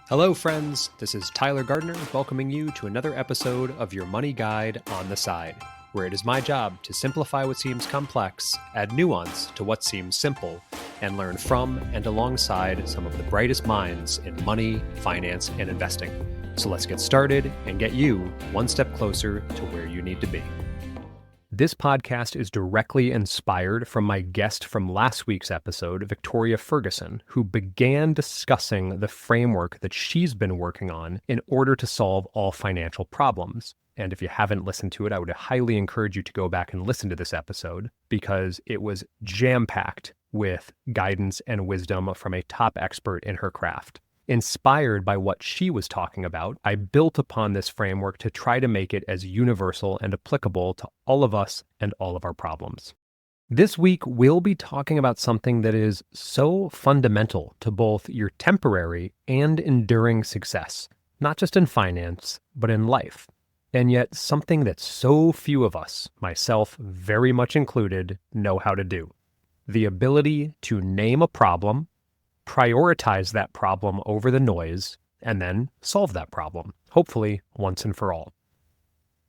Hello, friends. This is Tyler Gardner welcoming you to another episode of your Money Guide on the Side, where it is my job to simplify what seems complex, add nuance to what seems simple, and learn from and alongside some of the brightest minds in money, finance, and investing. So let's get started and get you one step closer to where you need to be. This podcast is directly inspired from my guest from last week's episode, Victoria Ferguson, who began discussing the framework that she's been working on in order to solve all financial problems. And if you haven't listened to it, I would highly encourage you to go back and listen to this episode because it was jam-packed with guidance and wisdom from a top expert in her craft. Inspired by what she was talking about, I built upon this framework to try to make it as universal and applicable to all of us and all of our problems. This week, we'll be talking about something that is so fundamental to both your temporary and enduring success, not just in finance, but in life. And yet something that so few of us, myself very much included, know how to do. The ability to name a problem, prioritize that problem over the noise, and then solve that problem, hopefully once and for all.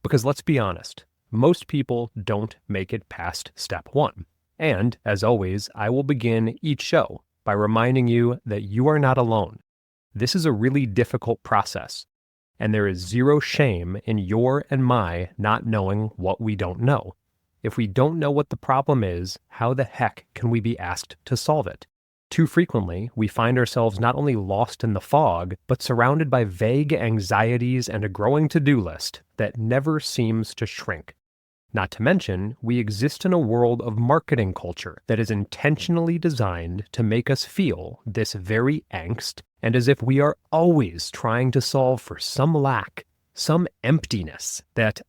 Because let's be honest, most people don't make it past step one. And, as always, I will begin each show by reminding you that you are not alone. This is a really difficult process, and there is zero shame in your and my not knowing what we don't know. If we don't know what the problem is, how the heck can we be asked to solve it? Too frequently, we find ourselves not only lost in the fog, but surrounded by vague anxieties and a growing to-do list that never seems to shrink. Not to mention, we exist in a world of marketing culture that is intentionally designed to make us feel this very angst and as if we are always trying to solve for some lack, some emptiness that,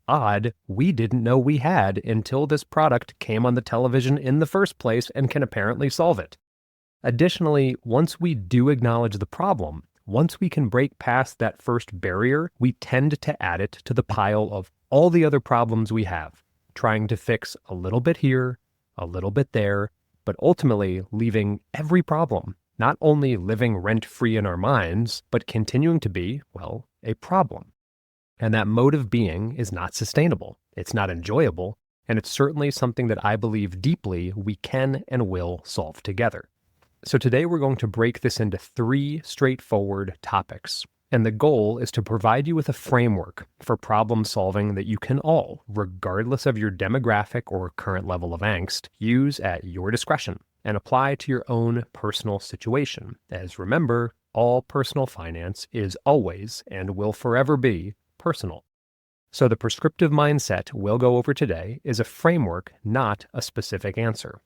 we didn't know we had until this product came on the television in the first place and can apparently solve it. Additionally, once we do acknowledge the problem, once we can break past that first barrier, we tend to add it to the pile of all the other problems we have, trying to fix a little bit here, a little bit there, but ultimately leaving every problem, not only living rent-free in our minds, but continuing to be, a problem. And that mode of being is not sustainable, it's not enjoyable, and it's certainly something that I believe deeply we can and will solve together. So today we're going to break this into 3 straightforward topics. And the goal is to provide you with a framework for problem solving that you can all, regardless of your demographic or current level of angst, use at your discretion and apply to your own personal situation. As remember, all personal finance is always and will forever be personal. So the prescriptive mindset we'll go over today is a framework, not a specific answer.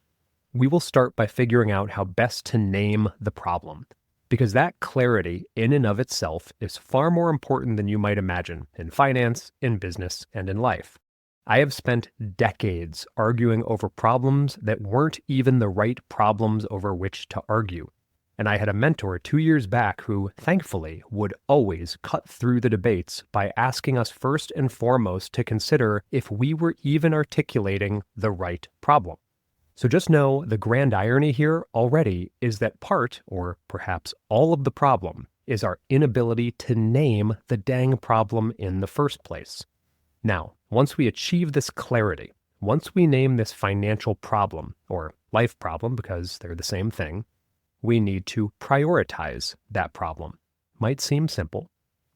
We will start by figuring out how best to name the problem, because that clarity in and of itself is far more important than you might imagine in finance, in business, and in life. I have spent decades arguing over problems that weren't even the right problems over which to argue. And I had a mentor 2 years back who, thankfully, would always cut through the debates by asking us first and foremost to consider if we were even articulating the right problem. So just know the grand irony here already is that part, or perhaps all of the problem, is our inability to name the dang problem in the first place. Now, once we achieve this clarity, once we name this financial problem, or life problem because they're the same thing, we need to prioritize that problem. Might seem simple,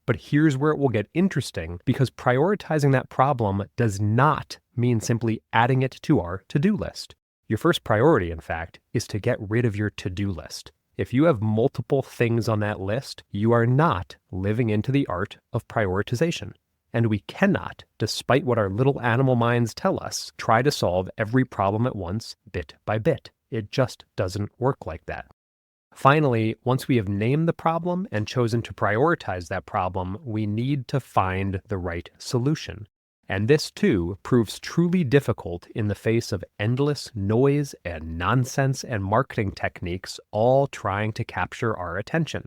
but here's where it will get interesting because prioritizing that problem does not mean simply adding it to our to-do list. Your first priority, in fact, is to get rid of your to-do list. If you have multiple things on that list, you are not living into the art of prioritization. And we cannot, despite what our little animal minds tell us, try to solve every problem at once, bit by bit. It just doesn't work like that. Finally, once we have named the problem and chosen to prioritize that problem, we need to find the right solution. And this, too, proves truly difficult in the face of endless noise and nonsense and marketing techniques all trying to capture our attention.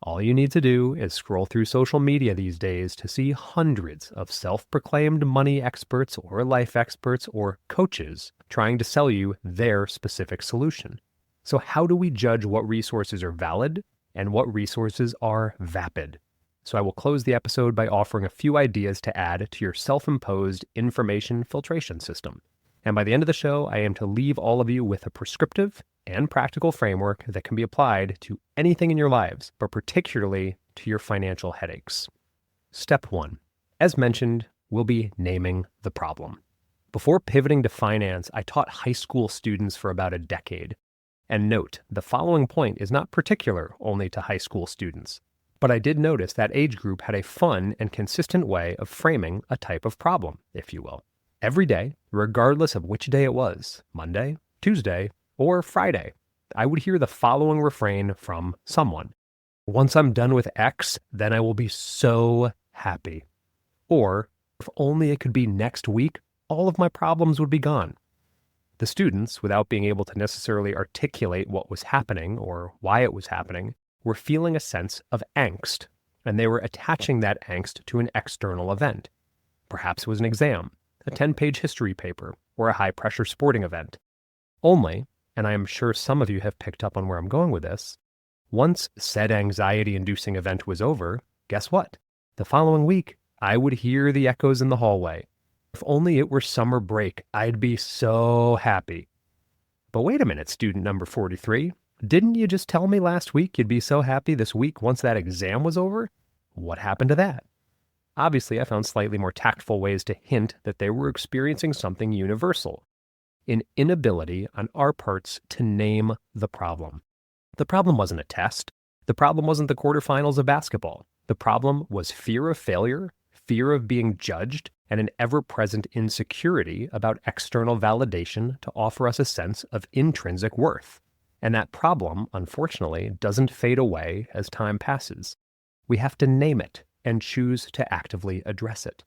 All you need to do is scroll through social media these days to see hundreds of self-proclaimed money experts or life experts or coaches trying to sell you their specific solution. So how do we judge what resources are valid and what resources are vapid. So I will close the episode by offering a few ideas to add to your self-imposed information filtration system. And by the end of the show, I aim to leave all of you with a prescriptive and practical framework that can be applied to anything in your lives, but particularly to your financial headaches. Step 1. As mentioned, we'll be naming the problem. Before pivoting to finance, I taught high school students for about a decade. And note, the following point is not particular only to high school students. But I did notice that age group had a fun and consistent way of framing a type of problem, if you will. Every day, regardless of which day it was, Monday, Tuesday, or Friday, I would hear the following refrain from someone. Once I'm done with X, then I will be so happy. Or, if only it could be next week, all of my problems would be gone. The students, without being able to necessarily articulate what was happening or why it was happening, were feeling a sense of angst, and they were attaching that angst to an external event. Perhaps it was an exam, a 10-page history paper, or a high-pressure sporting event. Only, and I am sure some of you have picked up on where I'm going with this, once said anxiety-inducing event was over, guess what? The following week, I would hear the echoes in the hallway. If only it were summer break, I'd be so happy. But wait a minute, student number 43. Didn't you just tell me last week you'd be so happy this week once that exam was over? What happened to that? Obviously, I found slightly more tactful ways to hint that they were experiencing something universal. An inability on our parts to name the problem. The problem wasn't a test. The problem wasn't the quarterfinals of basketball. The problem was fear of failure, fear of being judged, and an ever-present insecurity about external validation to offer us a sense of intrinsic worth. And that problem, unfortunately, doesn't fade away as time passes. We have to name it and choose to actively address it.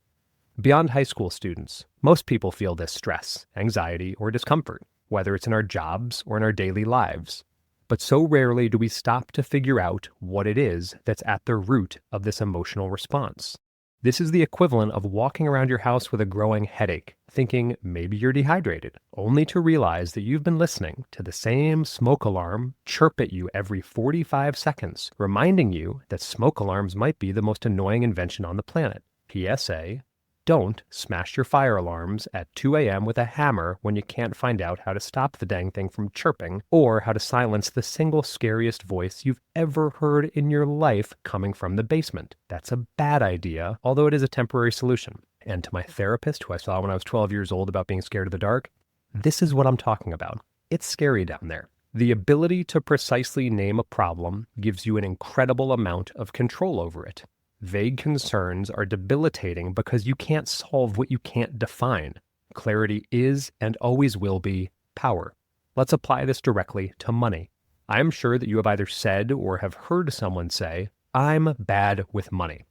Beyond high school students, most people feel this stress, anxiety, or discomfort, whether it's in our jobs or in our daily lives. But so rarely do we stop to figure out what it is that's at the root of this emotional response. This is the equivalent of walking around your house with a growing headache, thinking maybe you're dehydrated, only to realize that you've been listening to the same smoke alarm chirp at you every 45 seconds, reminding you that smoke alarms might be the most annoying invention on the planet. PSA, don't smash your fire alarms at 2 a.m. with a hammer when you can't find out how to stop the dang thing from chirping or how to silence the single scariest voice you've ever heard in your life coming from the basement. That's a bad idea, although it is a temporary solution. And to my therapist, who I saw when I was 12 years old about being scared of the dark, this is what I'm talking about. It's scary down there. The ability to precisely name a problem gives you an incredible amount of control over it. Vague concerns are debilitating because you can't solve what you can't define. Clarity is and always will be power. Let's apply this directly to money. I am sure that you have either said or have heard someone say, "I'm bad with money."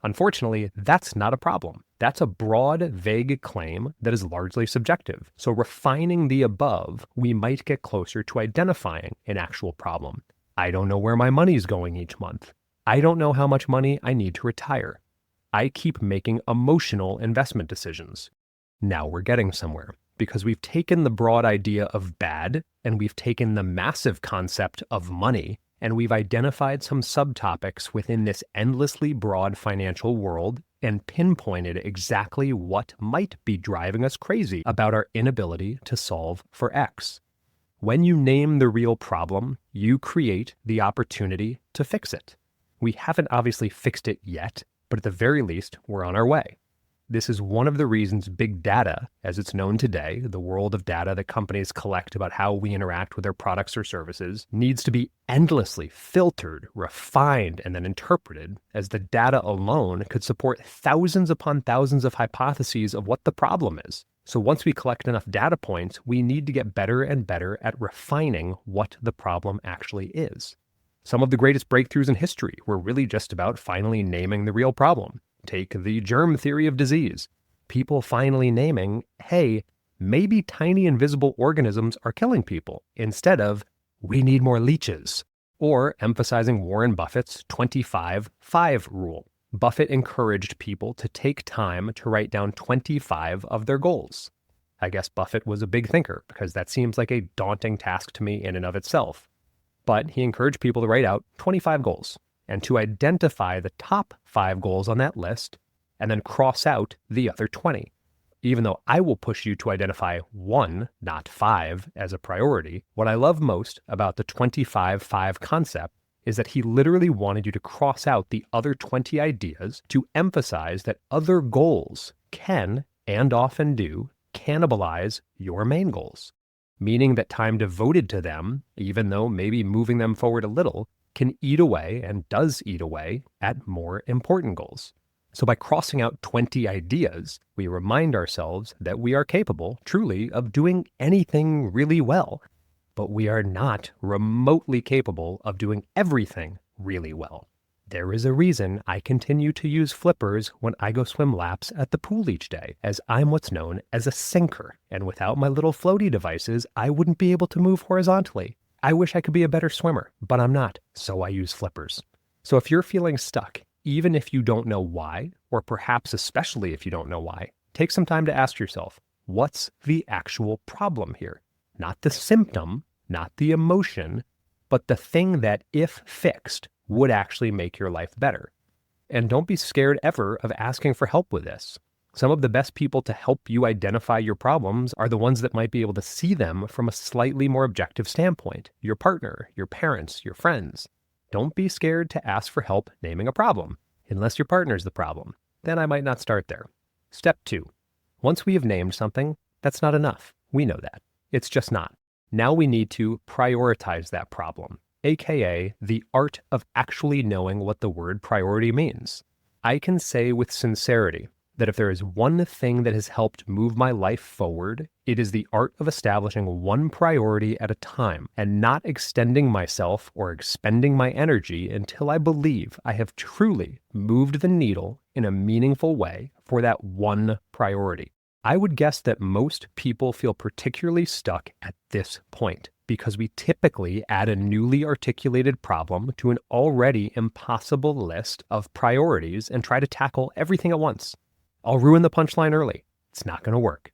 Unfortunately, that's not a problem. That's a broad, vague claim that is largely subjective. So refining the above, we might get closer to identifying an actual problem. I don't know where my money's going each month. I don't know how much money I need to retire. I keep making emotional investment decisions. Now we're getting somewhere, because we've taken the broad idea of bad, and we've taken the massive concept of money, and we've identified some subtopics within this endlessly broad financial world and pinpointed exactly what might be driving us crazy about our inability to solve for X. When you name the real problem, you create the opportunity to fix it. We haven't obviously fixed it yet, but at the very least, we're on our way. This is one of the reasons big data, as it's known today, the world of data that companies collect about how we interact with their products or services, needs to be endlessly filtered, refined, and then interpreted, as the data alone could support thousands upon thousands of hypotheses of what the problem is. So once we collect enough data points, we need to get better and better at refining what the problem actually is. Some of the greatest breakthroughs in history were really just about finally naming the real problem. Take the germ theory of disease. People finally naming, hey, maybe tiny invisible organisms are killing people, instead of, we need more leeches. Or emphasizing Warren Buffett's 25-5 rule. Buffett encouraged people to take time to write down 25 of their goals. I guess Buffett was a big thinker, because that seems like a daunting task to me in and of itself. But he encouraged people to write out 25 goals and to identify the top 5 goals on that list and then cross out the other 20. Even though I will push you to identify 1, not 5, as a priority, what I love most about the 25-5 concept is that he literally wanted you to cross out the other 20 ideas to emphasize that other goals can, and often do, cannibalize your main goals. Meaning that time devoted to them, even though maybe moving them forward a little, can eat away and does eat away at more important goals. So by crossing out 20 ideas, we remind ourselves that we are capable, truly, of doing anything really well, but we are not remotely capable of doing everything really well. There is a reason I continue to use flippers when I go swim laps at the pool each day, as I'm what's known as a sinker, and without my little floaty devices, I wouldn't be able to move horizontally. I wish I could be a better swimmer, but I'm not, so I use flippers. So if you're feeling stuck, even if you don't know why, or perhaps especially if you don't know why, take some time to ask yourself, what's the actual problem here? Not the symptom, not the emotion, but the thing that, if fixed, would actually make your life better. And don't be scared ever of asking for help with this. Some of the best people to help you identify your problems are the ones that might be able to see them from a slightly more objective standpoint. Your partner, your parents, your friends. Don't be scared to ask for help naming a problem, unless your partner's the problem. Then I might not start there. Step 2. Once we have named something, that's not enough. We know that. It's just not. Now we need to prioritize that problem, aka the art of actually knowing what the word priority means. I can say with sincerity that if there is one thing that has helped move my life forward, it is the art of establishing one priority at a time and not extending myself or expending my energy until I believe I have truly moved the needle in a meaningful way for that one priority. I would guess that most people feel particularly stuck at this point because we typically add a newly articulated problem to an already impossible list of priorities and try to tackle everything at once. I'll ruin the punchline early. It's not going to work.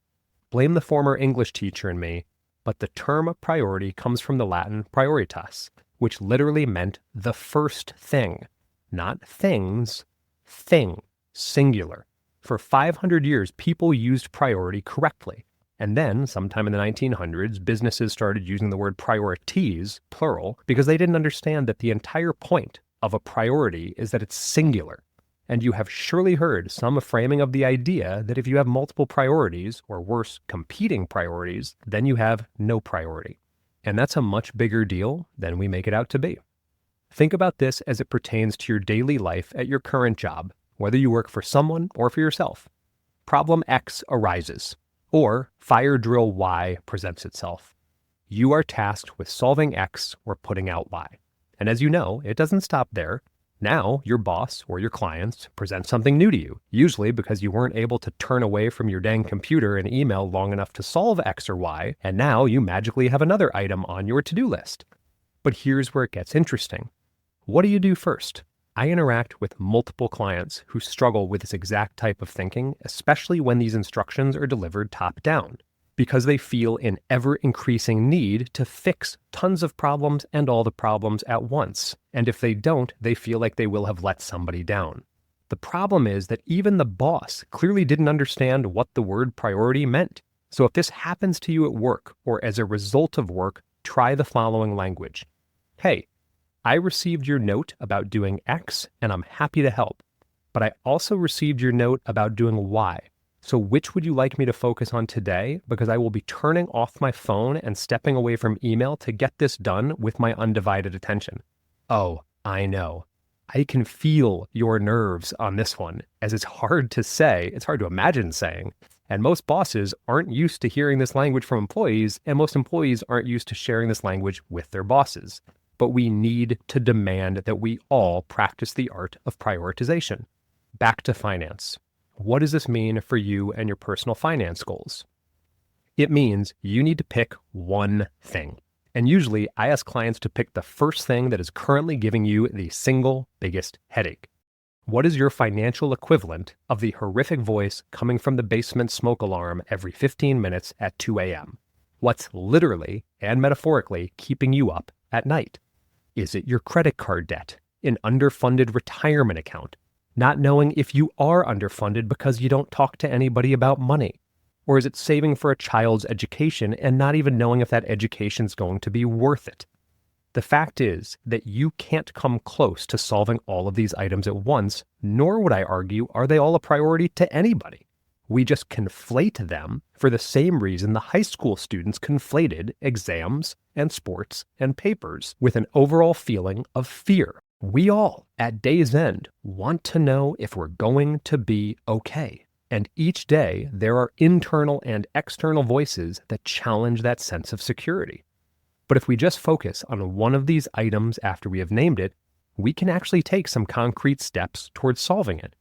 Blame the former English teacher in me, but the term priority comes from the Latin prioritas, which literally meant the first thing, not things, thing, singular. For 500 years, people used priority correctly. And then, sometime in the 1900s, businesses started using the word priorities, plural, because they didn't understand that the entire point of a priority is that it's singular. And you have surely heard some framing of the idea that if you have multiple priorities, or worse, competing priorities, then you have no priority. And that's a much bigger deal than we make it out to be. Think about this as it pertains to your daily life at your current job, whether you work for someone or for yourself. Problem X arises, or fire drill Y presents itself. You are tasked with solving X or putting out Y. And as you know, it doesn't stop there. Now, your boss or your clients present something new to you, usually because you weren't able to turn away from your dang computer and email long enough to solve X or Y, and now you magically have another item on your to-do list. But here's where it gets interesting. What do you do first? I interact with multiple clients who struggle with this exact type of thinking, especially when these instructions are delivered top-down, because they feel an ever-increasing need to fix tons of problems and all the problems at once. And if they don't, they feel like they will have let somebody down. The problem is that even the boss clearly didn't understand what the word priority meant. So if this happens to you at work or as a result of work, try the following language. Hey, I received your note about doing X and I'm happy to help, but I also received your note about doing Y. So which would you like me to focus on today? Because I will be turning off my phone and stepping away from email to get this done with my undivided attention. Oh, I know. I can feel your nerves on this one, as it's hard to say, it's hard to imagine saying, and most bosses aren't used to hearing this language from employees, and most employees aren't used to sharing this language with their bosses. But we need to demand that we all practice the art of prioritization. Back to finance. What does this mean for you and your personal finance goals? It means you need to pick one thing. And usually I ask clients to pick the first thing that is currently giving you the single biggest headache. What is your financial equivalent of the horrific voice coming from the basement smoke alarm every 15 minutes at 2 a.m.? What's literally and metaphorically keeping you up at night? Is it your credit card debt, an underfunded retirement account, not knowing if you are underfunded because you don't talk to anybody about money? Or is it saving for a child's education and not even knowing if that education is going to be worth it? The fact is that you can't come close to solving all of these items at once, nor would I argue are they all a priority to anybody. We just conflate them for the same reason the high school students conflated exams and sports and papers with an overall feeling of fear. We all, at day's end, want to know if we're going to be okay. And each day, there are internal and external voices that challenge that sense of security. But if we just focus on one of these items after we have named it, we can actually take some concrete steps towards solving it.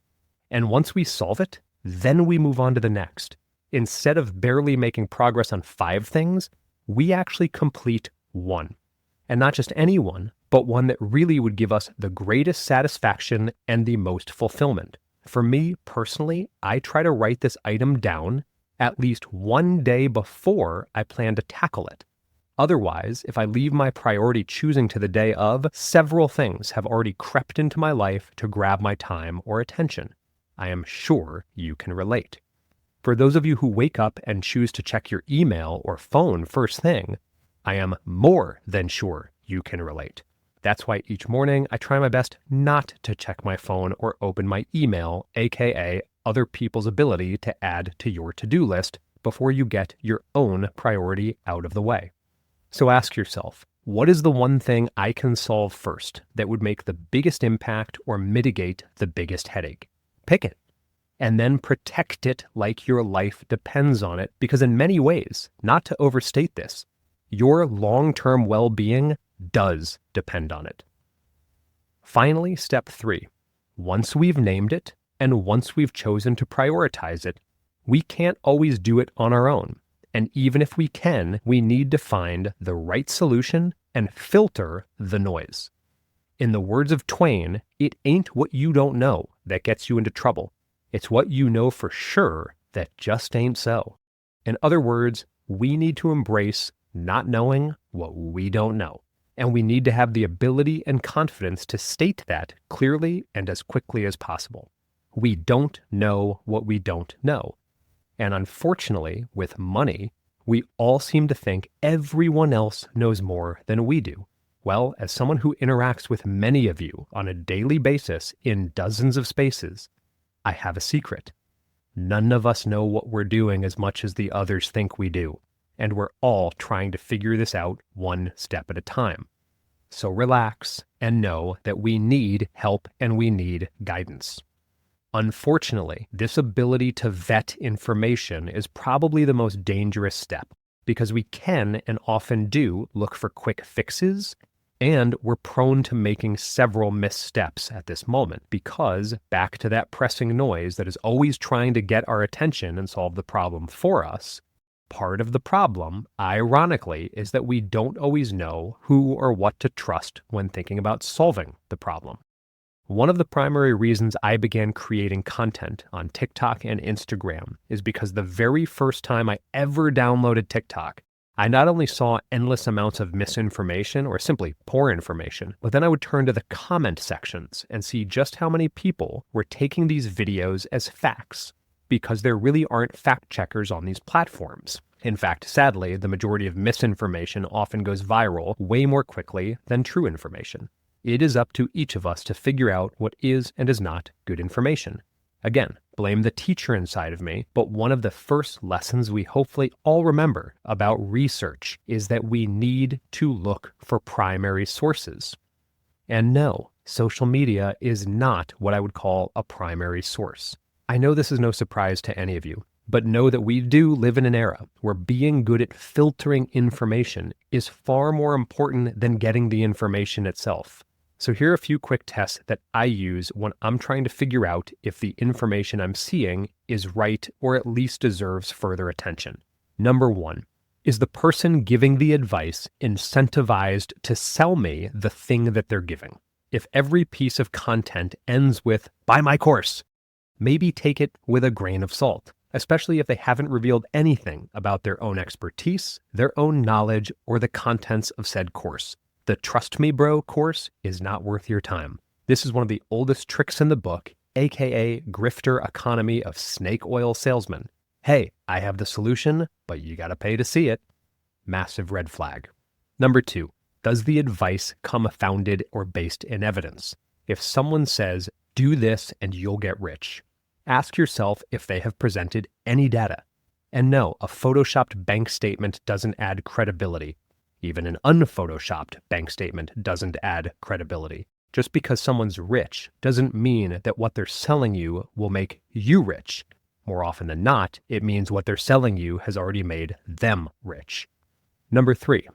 And once we solve it, then we move on to the next. Instead of barely making progress on 5 things, we actually complete one. And not just any one, but one that really would give us the greatest satisfaction and the most fulfillment. For me, personally, I try to write this item down at least one day before I plan to tackle it. Otherwise, if I leave my priority choosing to the day of, several things have already crept into my life to grab my time or attention. I am sure you can relate. For those of you who wake up and choose to check your email or phone first thing, I am more than sure you can relate. That's why each morning I try my best not to check my phone or open my email, aka other people's ability to add to your to-do list before you get your own priority out of the way. So ask yourself, what is the one thing I can solve first that would make the biggest impact or mitigate the biggest headache? Pick it. And then protect it like your life depends on it, because in many ways, not to overstate this, your long-term well-being does depend on it. Finally, step 3. Once we've named it, and once we've chosen to prioritize it, we can't always do it on our own. And even if we can, we need to find the right solution and filter the noise. In the words of Twain, it ain't what you don't know that gets you into trouble. It's what you know for sure that just ain't so. In other words, we need to embrace not knowing what we don't know. And we need to have the ability and confidence to state that clearly and as quickly as possible. We don't know what we don't know. And unfortunately, with money, we all seem to think everyone else knows more than we do. Well, as someone who interacts with many of you on a daily basis in dozens of spaces, I have a secret. None of us know what we're doing as much as the others think we do, and we're all trying to figure this out one step at a time. So relax and know that we need help and we need guidance. Unfortunately, this ability to vet information is probably the most dangerous step, because we can and often do look for quick fixes, and we're prone to making several missteps at this moment, because back to that pressing noise that is always trying to get our attention and solve the problem for us, part of the problem, ironically, is that we don't always know who or what to trust when thinking about solving the problem. One of the primary reasons I began creating content on TikTok and Instagram is because the very first time I ever downloaded TikTok, I not only saw endless amounts of misinformation or simply poor information, but then I would turn to the comment sections and see just how many people were taking these videos as facts, because there really aren't fact checkers on these platforms. In fact, sadly, the majority of misinformation often goes viral way more quickly than true information. It is up to each of us to figure out what is and is not good information. Again, blame the teacher inside of me, but one of the first lessons we hopefully all remember about research is that we need to look for primary sources. And no, social media is not what I would call a primary source. I know this is no surprise to any of you, but know that we do live in an era where being good at filtering information is far more important than getting the information itself. So here are a few quick tests that I use when I'm trying to figure out if the information I'm seeing is right or at least deserves further attention. Number 1, is the person giving the advice incentivized to sell me the thing that they're giving? If every piece of content ends with, buy my course, maybe take it with a grain of salt, especially if they haven't revealed anything about their own expertise, their own knowledge, or the contents of said course. The Trust Me Bro course is not worth your time. This is one of the oldest tricks in the book, aka grifter economy of snake oil salesmen. Hey, I have the solution, but you gotta pay to see it. Massive red flag. Number 2, does the advice come founded or based in evidence? If someone says, do this and you'll get rich, ask yourself if they have presented any data. And no, a photoshopped bank statement doesn't add credibility. Even an unphotoshopped bank statement doesn't add credibility. Just because someone's rich doesn't mean that what they're selling you will make you rich. More often than not, it means what they're selling you has already made them rich. Number 3,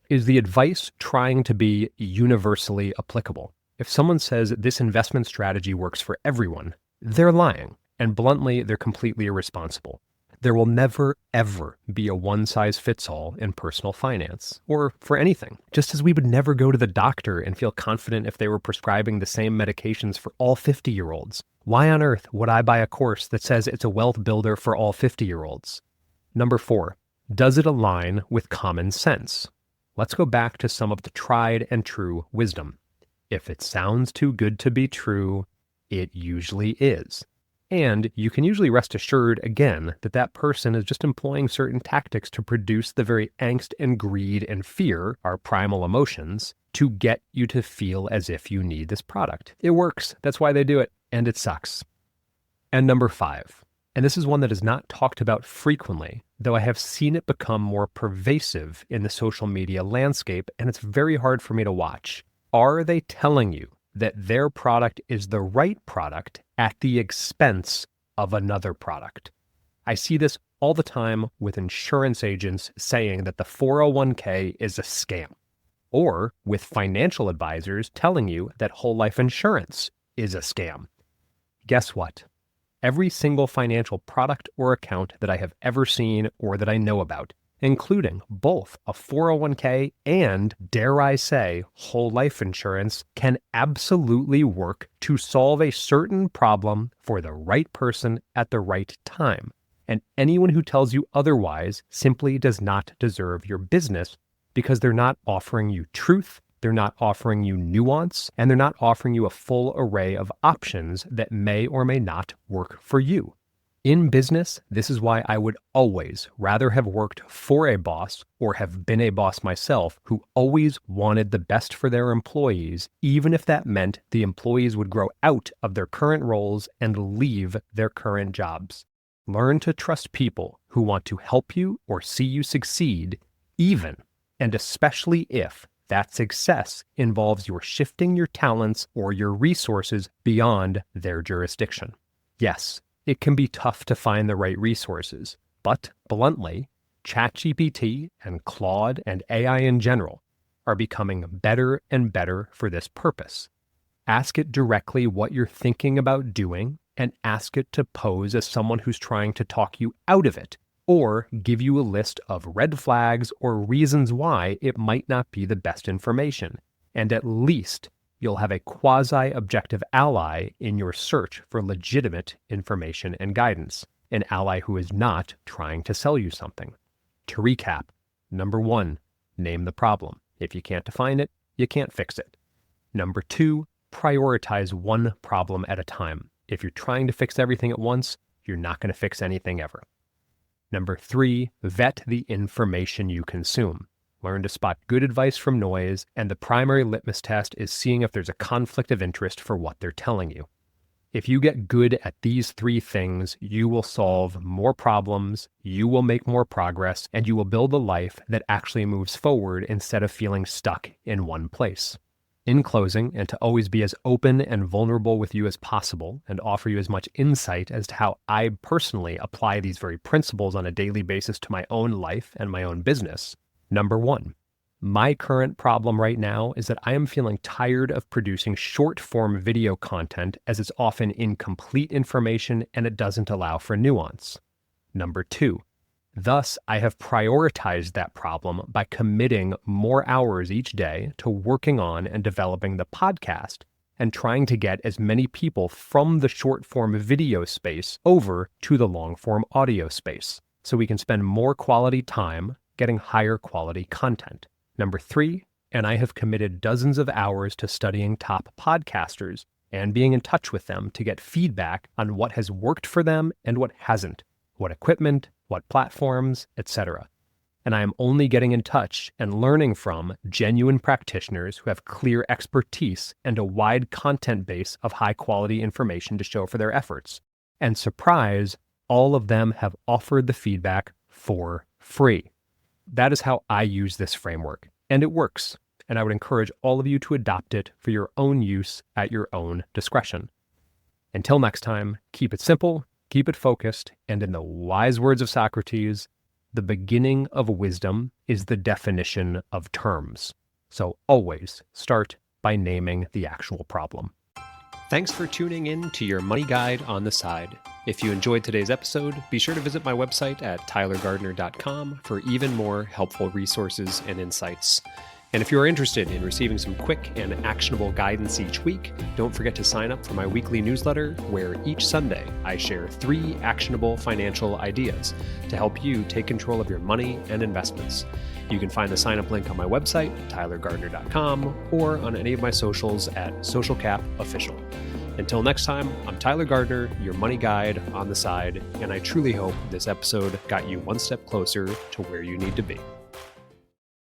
is the advice trying to be universally applicable? If someone says this investment strategy works for everyone, they're lying, and bluntly, they're completely irresponsible. There will never, ever be a one-size-fits-all in personal finance, or for anything. Just as we would never go to the doctor and feel confident if they were prescribing the same medications for all 50-year-olds. Why on earth would I buy a course that says it's a wealth builder for all 50-year-olds? Number 4, does it align with common sense? Let's go back to some of the tried and true wisdom. If it sounds too good to be true, it usually is. And you can usually rest assured, again, that that person is just employing certain tactics to produce the very angst and greed and fear, our primal emotions, to get you to feel as if you need this product. It works. That's why they do it. And it sucks. And number 5, and this is one that is not talked about frequently, though I have seen it become more pervasive in the social media landscape, and it's very hard for me to watch. Are they telling you that their product is the right product at the expense of another product? I see this all the time with insurance agents saying that the 401k is a scam, or with financial advisors telling you that whole life insurance is a scam. Guess what? Every single financial product or account that I have ever seen or that I know about, including both a 401k and, dare I say, whole life insurance, can absolutely work to solve a certain problem for the right person at the right time. And anyone who tells you otherwise simply does not deserve your business, because they're not offering you truth, they're not offering you nuance, and they're not offering you a full array of options that may or may not work for you. In business, this is why I would always rather have worked for a boss or have been a boss myself who always wanted the best for their employees, even if that meant the employees would grow out of their current roles and leave their current jobs. Learn to trust people who want to help you or see you succeed, even and especially if that success involves your shifting your talents or your resources beyond their jurisdiction. Yes, it can be tough to find the right resources, but bluntly, ChatGPT and Claude and AI in general are becoming better and better for this purpose. Ask it directly what you're thinking about doing, and ask it to pose as someone who's trying to talk you out of it, or give you a list of red flags or reasons why it might not be the best information. And at least you'll have a quasi-objective ally in your search for legitimate information and guidance, an ally who is not trying to sell you something. To recap, number 1, name the problem. If you can't define it, you can't fix it. Number 2, prioritize one problem at a time. If you're trying to fix everything at once, you're not going to fix anything ever. Number 3, vet the information you consume. Learn to spot good advice from noise, and the primary litmus test is seeing if there's a conflict of interest for what they're telling you. If you get good at these 3 things, you will solve more problems, you will make more progress, and you will build a life that actually moves forward instead of feeling stuck in one place. In closing, and to always be as open and vulnerable with you as possible and offer you as much insight as to how I personally apply these very principles on a daily basis to my own life and my own business. Number 1, my current problem right now is that I am feeling tired of producing short-form video content, as it's often incomplete information and it doesn't allow for nuance. Number 2, thus, I have prioritized that problem by committing more hours each day to working on and developing the podcast and trying to get as many people from the short-form video space over to the long-form audio space, so we can spend more quality time getting higher quality content. Number 3, and I have committed dozens of hours to studying top podcasters and being in touch with them to get feedback on what has worked for them and what hasn't, what equipment, what platforms, etc. And I am only getting in touch and learning from genuine practitioners who have clear expertise and a wide content base of high-quality information to show for their efforts. And surprise, all of them have offered the feedback for free. That is how I use this framework, and it works. And I would encourage all of you to adopt it for your own use at your own discretion. Until next time, keep it simple, keep it focused, and in the wise words of Socrates, the beginning of wisdom is the definition of terms. So always start by naming the actual problem. Thanks for tuning in to your Money Guide on the Side. If you enjoyed today's episode, be sure to visit my website at tylergardner.com for even more helpful resources and insights. And if you are interested in receiving some quick and actionable guidance each week, don't forget to sign up for my weekly newsletter, where each Sunday I share 3 actionable financial ideas to help you take control of your money and investments. You can find the sign-up link on my website, tylergardner.com, or on any of my socials at SocialCapOfficial. Until next time, I'm Tyler Gardner, your money guide on the side, and I truly hope this episode got you one step closer to where you need to be.